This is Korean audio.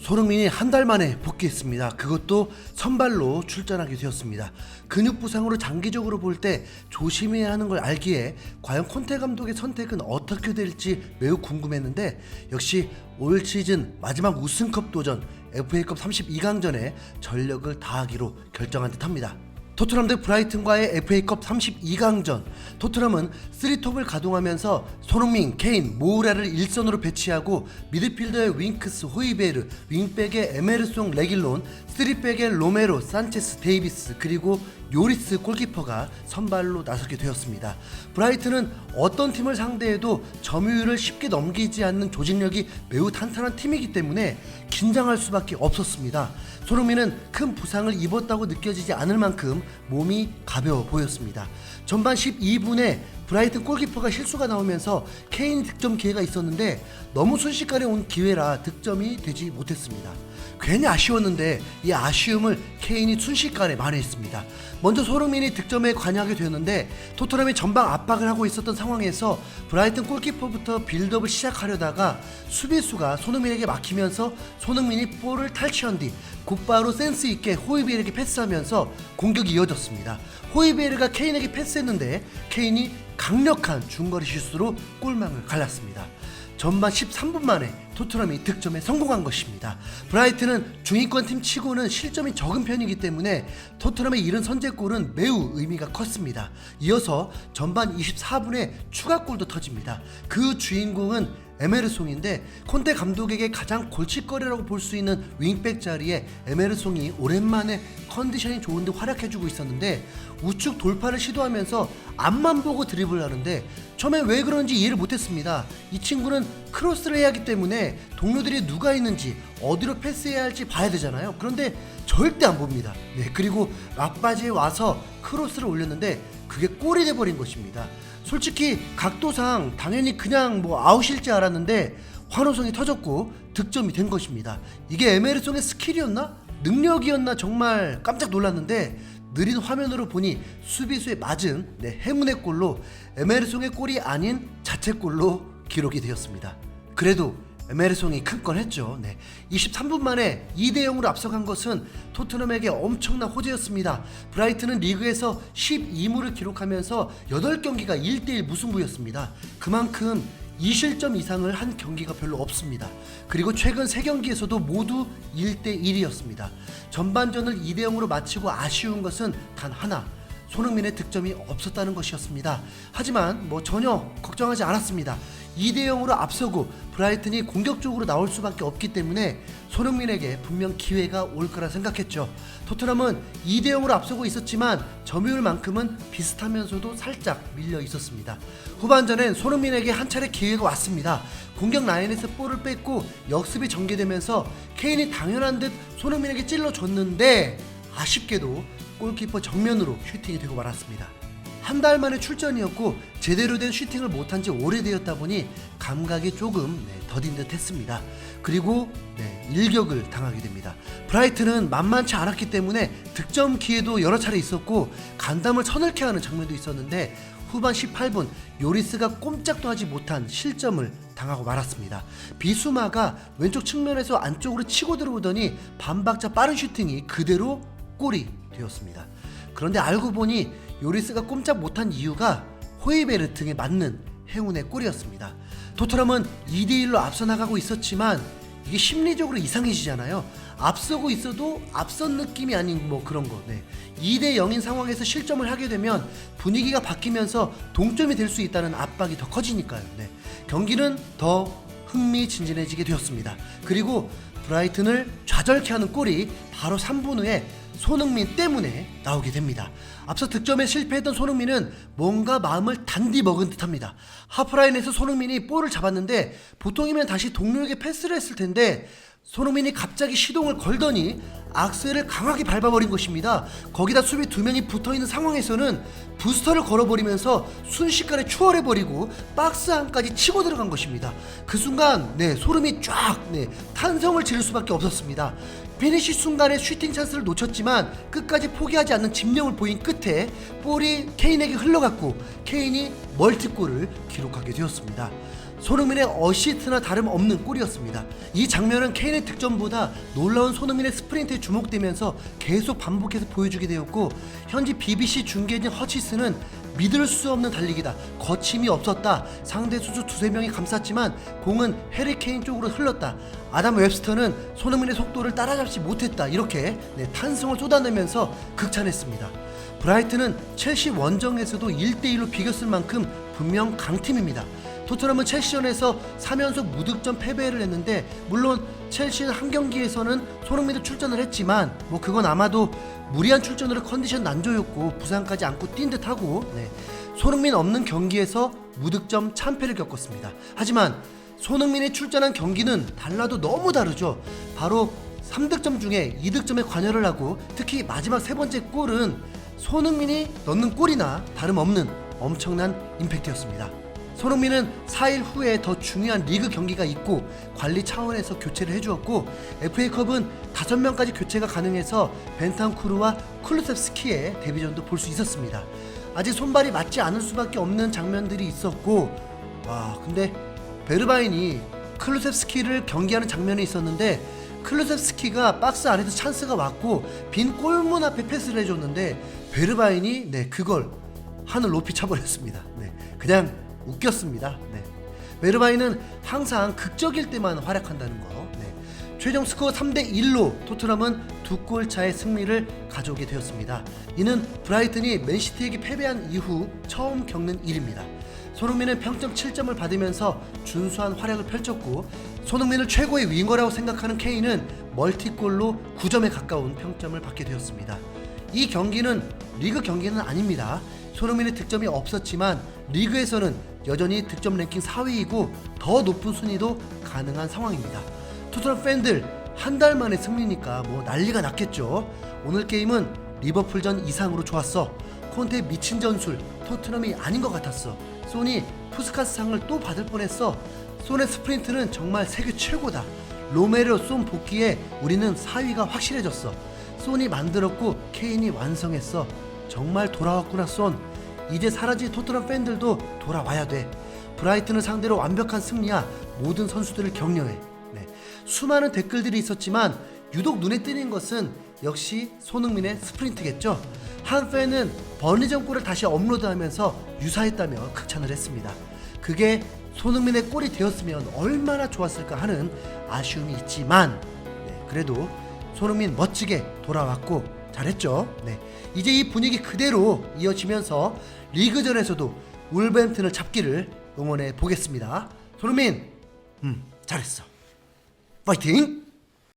손흥민이 한 달 만에 복귀했습니다. 그것도 선발로 출전하게 되었습니다. 근육 부상으로 장기적으로 볼 때 조심해야 하는 걸 알기에 과연 콘테 감독의 선택은 어떻게 될지 매우 궁금했는데, 역시 올 시즌 마지막 우승컵 도전 FA컵 32강전에 전력을 다하기로 결정한 듯합니다. 토트넘 대 브라이튼과의 FA컵 32강전, 토트넘은 3톱을 가동하면서 손흥민, 케인, 모우라를 일선으로 배치하고 미드필더의 윙크스, 호이베르, 윙백의 에메르송, 레길론, 3백의 로메로, 산체스, 데이비스, 그리고 요리스 골키퍼가 선발로 나서게 되었습니다. 브라이튼은 어떤 팀을 상대해도 점유율을 쉽게 넘기지 않는 조직력이 매우 탄탄한 팀이기 때문에 긴장할 수밖에 없었습니다. 손흥민은 큰 부상을 입었다고 느껴지지 않을 만큼 몸이 가벼워 보였습니다. 전반 12분에 브라이튼 골키퍼가 실수가 나오면서 케인 득점 기회가 있었는데 너무 순식간에 온 기회라 득점이 되지 못했습니다. 괜히 아쉬웠는데 이 아쉬움을 케인이 순식간에 만회했습니다. 먼저 손흥민이 득점에 관여하게 되었는데, 토트넘이 전방 압박을 하고 있었던 상황에서 브라이튼 골키퍼부터 빌드업을 시작하려다가 수비수가 손흥민에게 막히면서 손흥민이 볼을 탈취한 뒤 곧바로 센스 있게 호이베르에게 패스하면서 공격이 이어졌습니다. 호이베르가 케인에게 패스했는데 케인이 강력한 중거리 슛으로 골망을 갈랐습니다. 전반 13분 만에 토트넘이 득점에 성공한 것입니다. 브라이튼은 중위권 팀 치고는 실점이 적은 편이기 때문에 토트넘의 이른 선제골은 매우 의미가 컸습니다. 이어서 전반 24분에 추가골도 터집니다. 그 주인공은 에메르송인데, 콘테 감독에게 가장 골칫거리라고 볼 수 있는 윙백 자리에 에메르송이 오랜만에 컨디션이 좋은데 활약해주고 있었는데, 우측 돌파를 시도하면서 앞만 보고 드리블을 하는데 처음에 왜 그런지 이해를 못했습니다. 이 친구는 크로스를 해야 하기 때문에 동료들이 누가 있는지 어디로 패스해야 할지 봐야 되잖아요. 그런데 절대 안 봅니다. 그리고 막바지에 와서 크로스를 올렸는데 그게 골이 돼버린 것입니다. 솔직히 각도상 당연히 그냥 아웃일 줄 알았는데 환호성이 터졌고 득점이 된 것입니다. 이게 에메르송의 스킬이었나? 능력이었나? 정말 깜짝 놀랐는데, 느린 화면으로 보니 수비수에 맞은 행운의 골로 에메르송의 골이 아닌 자책골로 기록이 되었습니다. 그래도 에메르송이 큰 건 했죠. 23분 만에 2대0으로 앞서간 것은 토트넘에게 엄청난 호재였습니다. 브라이튼은 리그에서 12무를 기록하면서 8경기가 1대1 무승부였습니다. 그만큼 2실점 이상을 한 경기가 별로 없습니다. 그리고 최근 3경기에서도 모두 1대1이었습니다. 전반전을 2대0으로 마치고 아쉬운 것은 단 하나, 손흥민의 득점이 없었다는 것이었습니다. 하지만 전혀 걱정하지 않았습니다. 2대0으로 앞서고 브라이튼이 공격적으로 나올 수밖에 없기 때문에 손흥민에게 분명 기회가 올 거라 생각했죠. 토트넘은 2대0으로 앞서고 있었지만 점유율만큼은 비슷하면서도 살짝 밀려 있었습니다. 후반전엔 손흥민에게 한 차례 기회가 왔습니다. 공격 라인에서 볼을 뺏고 역습이 전개되면서 케인이 당연한 듯 손흥민에게 찔러줬는데 아쉽게도 골키퍼 정면으로 슈팅이 되고 말았습니다. 한 달 만에 출전이었고 제대로 된 슈팅을 못한 지 오래되었다 보니 감각이 조금 더딘 듯 했습니다. 그리고 일격을 당하게 됩니다. 브라이튼은 만만치 않았기 때문에 득점 기회도 여러 차례 있었고 간담을 서늘케 하는 장면도 있었는데, 후반 18분 요리스가 꼼짝도 하지 못한 실점을 당하고 말았습니다. 비수마가 왼쪽 측면에서 안쪽으로 치고 들어오더니 반박자 빠른 슈팅이 그대로 골이 되었습니다. 그런데 알고 보니 요리스가 꼼짝 못한 이유가 호이베르 등에 맞는 행운의 골이었습니다. 토트넘은 2대1로 앞서 나가고 있었지만 이게 심리적으로 이상해지잖아요. 앞서고 있어도 앞선 느낌이 아닌 그런 거. 2대0인 상황에서 실점을 하게 되면 분위기가 바뀌면서 동점이 될 수 있다는 압박이 더 커지니까요. 경기는 더 흥미진진해지게 되었습니다. 그리고 브라이튼을 좌절케 하는 골이 바로 3분 후에 손흥민 때문에 나오게 됩니다. 앞서 득점에 실패했던 손흥민은 뭔가 마음을 단디 먹은 듯합니다. 하프라인에서 손흥민이 볼을 잡았는데 보통이면 다시 동료에게 패스를 했을 텐데 손흥민이 갑자기 시동을 걸더니 악셀을 강하게 밟아버린 것입니다. 거기다 수비 2명이 붙어있는 상황에서는 부스터를 걸어버리면서 순식간에 추월해버리고 박스 안까지 치고 들어간 것입니다. 그 순간 소름이 쫙 탄성을 지를 수밖에 없었습니다. 피니시 순간에 슈팅 찬스를 놓쳤지만 끝까지 포기하지 않는 집념을 보인 끝에 볼이 케인에게 흘러갔고 케인이 멀티골을 기록하게 되었습니다. 손흥민의 어시스트나 다름없는 골이었습니다. 이 장면은 케인의 득점보다 놀라운 손흥민의 스프린트에 주목되면서 계속 반복해서 보여주게 되었고, 현지 BBC 중계진 허치스는 믿을 수 없는 달리기다, 거침이 없었다, 상대 수주 두세 명이 감쌌지만 공은 해리 케인 쪽으로 흘렀다, 아담 웹스터는 손흥민의 속도를 따라잡지 못했다, 이렇게 탄성을 쏟아내면서 극찬했습니다. 브라이튼은 첼시 원정에서도 1대1로 비겼을 만큼 분명 강팀입니다. 토트넘은 첼시전에서 3연속 무득점 패배를 했는데, 물론 첼시는 한 경기에서는 손흥민도 출전을 했지만 그건 아마도 무리한 출전으로 컨디션 난조였고 부상까지 안고 뛴 듯하고, 손흥민 없는 경기에서 무득점 참패를 겪었습니다. 하지만 손흥민이 출전한 경기는 달라도 너무 다르죠. 바로 3득점 중에 2득점에 관여를 하고, 특히 마지막 세 번째 골은 손흥민이 넣는 골이나 다름없는 엄청난 임팩트였습니다. 손흥민은 4일 후에 더 중요한 리그 경기가 있고 관리 차원에서 교체를 해주었고, FA컵은 5명까지 교체가 가능해서 벤탄쿠르와 쿨루셉스키의 데뷔전도 볼 수 있었습니다. 아직 손발이 맞지 않을 수밖에 없는 장면들이 있었고, 근데 베르바인이 쿨루셉스키를 경기하는 장면이 있었는데, 클루셉스키가 박스 안에서 찬스가 왔고 빈 골문 앞에 패스를 해줬는데 베르바인이 그걸 하늘 높이 쳐버렸습니다. 그냥 웃겼습니다. 베르바인은 항상 극적일 때만 활약한다는 거. 최종 스코어 3대1로 토트넘은 2골 차의 승리를 가져오게 되었습니다. 이는 브라이튼이 맨시티에게 패배한 이후 처음 겪는 일입니다. 손흥민은 평점 7점을 받으면서 준수한 활약을 펼쳤고, 손흥민을 최고의 윙어라고 생각하는 케인은 멀티골로 9점에 가까운 평점을 받게 되었습니다. 이 경기는 리그 경기는 아닙니다. 손흥민의 득점이 없었지만 리그에서는 여전히 득점 랭킹 4위이고 더 높은 순위도 가능한 상황입니다. 토트넘 팬들, 한 달 만에 승리니까 난리가 났겠죠. 오늘 게임은 리버풀전 이상으로 좋았어. 콘테 미친 전술, 토트넘이 아닌 것 같았어. 손이 푸스카스 상을 또 받을 뻔했어. 손의 스프린트는 정말 세계 최고다. 로메로 손 복귀에 우리는 4위가 확실해졌어. 손이 만들었고 케인이 완성했어. 정말 돌아왔구나 손. 이제 사라진 토트넘 팬들도 돌아와야 돼. 브라이튼을 상대로 완벽한 승리야. 모든 선수들을 격려해. 수많은 댓글들이 있었지만 유독 눈에 띄는 것은 역시 손흥민의 스프린트겠죠. 한 팬은 버니전 골을 다시 업로드하면서 유사했다며 극찬을 했습니다. 그게 손흥민의 골이 되었으면 얼마나 좋았을까 하는 아쉬움이 있지만, 그래도 손흥민 멋지게 돌아왔고 잘했죠. 이제 이 분위기 그대로 이어지면서 리그전에서도 울버햄튼을 잡기를 응원해 보겠습니다. 손흥민 잘했어. 파이팅!